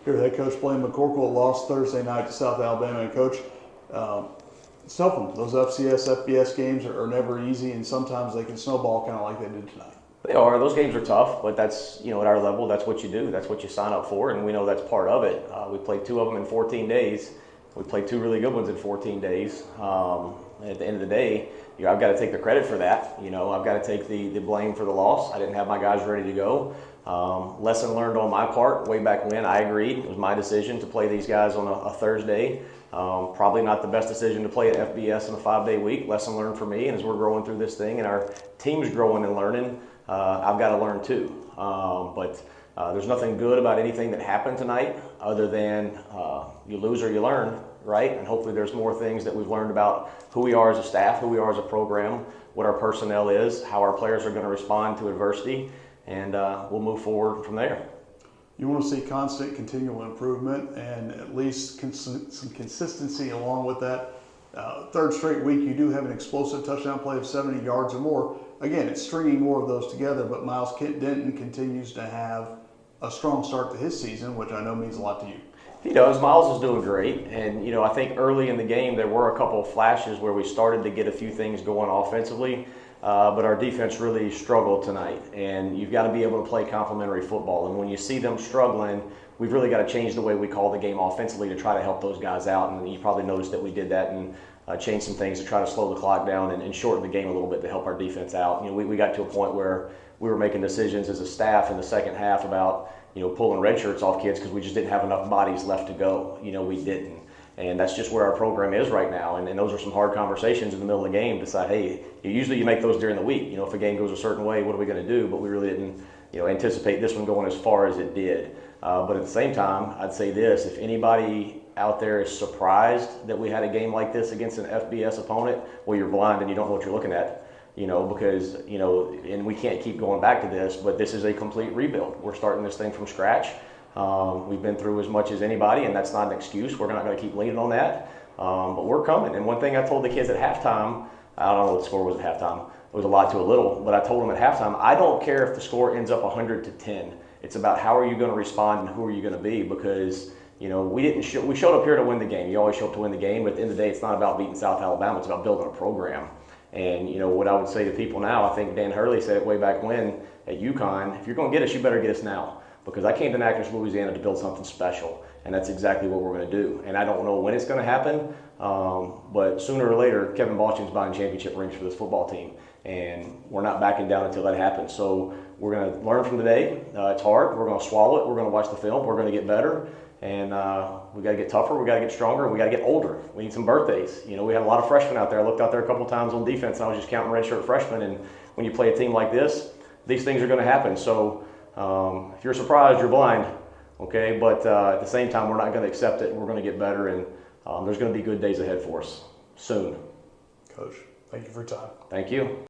Here, head coach Blaine McCorkle lost Thursday night to South Alabama. And coach, it's tough. Those FCS, FBS games are never easy, and sometimes they can snowball kind of like they did tonight. They are. Those games are tough, but that's, at our level, that's what you do. That's what you sign up for, and we know that's part of it. We played 2 of them in 14 days. We played 2 really good ones in 14 days. At the end of the day, I've got to take the credit for that. I've got to take the blame for the loss. I didn't have my guys ready to go. Lesson learned on my part way back when. I agreed. It was my decision to play these guys on a Thursday. Probably not the best decision to play at FBS in a 5-day week. Lesson learned for me, and as we're growing through this thing and our team's growing and learning, I've got to learn too. But there's nothing good about anything that happened tonight other than you lose or you learn, right? And hopefully there's more things that we've learned about who we are as a staff, who we are as a program, what our personnel is, how our players are going to respond to adversity, and we'll move forward from there. You want to see constant, continual improvement and at least some consistency along with that. Third straight week, you do have an explosive touchdown play of 70 yards or more. Again, it's stringing more of those together, but Miles Denton continues to have a strong start to his season, which I know means a lot to you. He does. Miles is doing great. And, I think early in the game there were a couple of flashes where we started to get a few things going offensively, but our defense really struggled tonight. And you've got to be able to play complementary football. And when you see them struggling, we've really got to change the way we call the game offensively to try to help those guys out. And you probably noticed that we did that and changed some things to try to slow the clock down and shorten the game a little bit to help our defense out. We got to a point where we were making decisions as a staff in the second half about pulling red shirts off kids because we just didn't have enough bodies left to go. We didn't. And that's just where our program is right now. And those are some hard conversations in the middle of the game to say, hey, usually you make those during the week. If a game goes a certain way, what are we going to do? But we really didn't anticipate this one going as far as it did. But at the same time, I'd say this, if anybody out there is surprised that we had a game like this against an FBS opponent, well, you're blind and you don't know what you're looking at. Because, and we can't keep going back to this, but this is a complete rebuild. We're starting this thing from scratch. We've been through as much as anybody, and that's not an excuse. We're not going to keep leaning on that, but we're coming. And one thing I told the kids at halftime, I don't know what the score was at halftime. It was a lot to a little, but I told them at halftime, I don't care if the score ends up 100-10. It's about how are you going to respond and who are you going to be, because we showed up here to win the game. You always show up to win the game, but at the end of the day, it's not about beating South Alabama. It's about building a program. And what I would say to people now, I think Dan Hurley said it way back when at UConn, if you're going to get us, you better get us now. Because I came to Natchitoches, Louisiana to build something special. And that's exactly what we're going to do. And I don't know when it's going to happen, but sooner or later, Kevin Boston's buying championship rings for this football team. And we're not backing down until that happens. So we're going to learn from today. It's hard. We're going to swallow it. We're going to watch the film. We're going to get better. And we got to get tougher, we got to get stronger, and we got to get older. We need some birthdays. We had a lot of freshmen out there. I looked out there a couple times on defense, and I was just counting redshirt freshmen. And when you play a team like this, these things are going to happen. So if you're surprised, you're blind, okay? But at the same time, we're not going to accept it, and we're going to get better. And there's going to be good days ahead for us soon. Coach, thank you for your time. Thank you.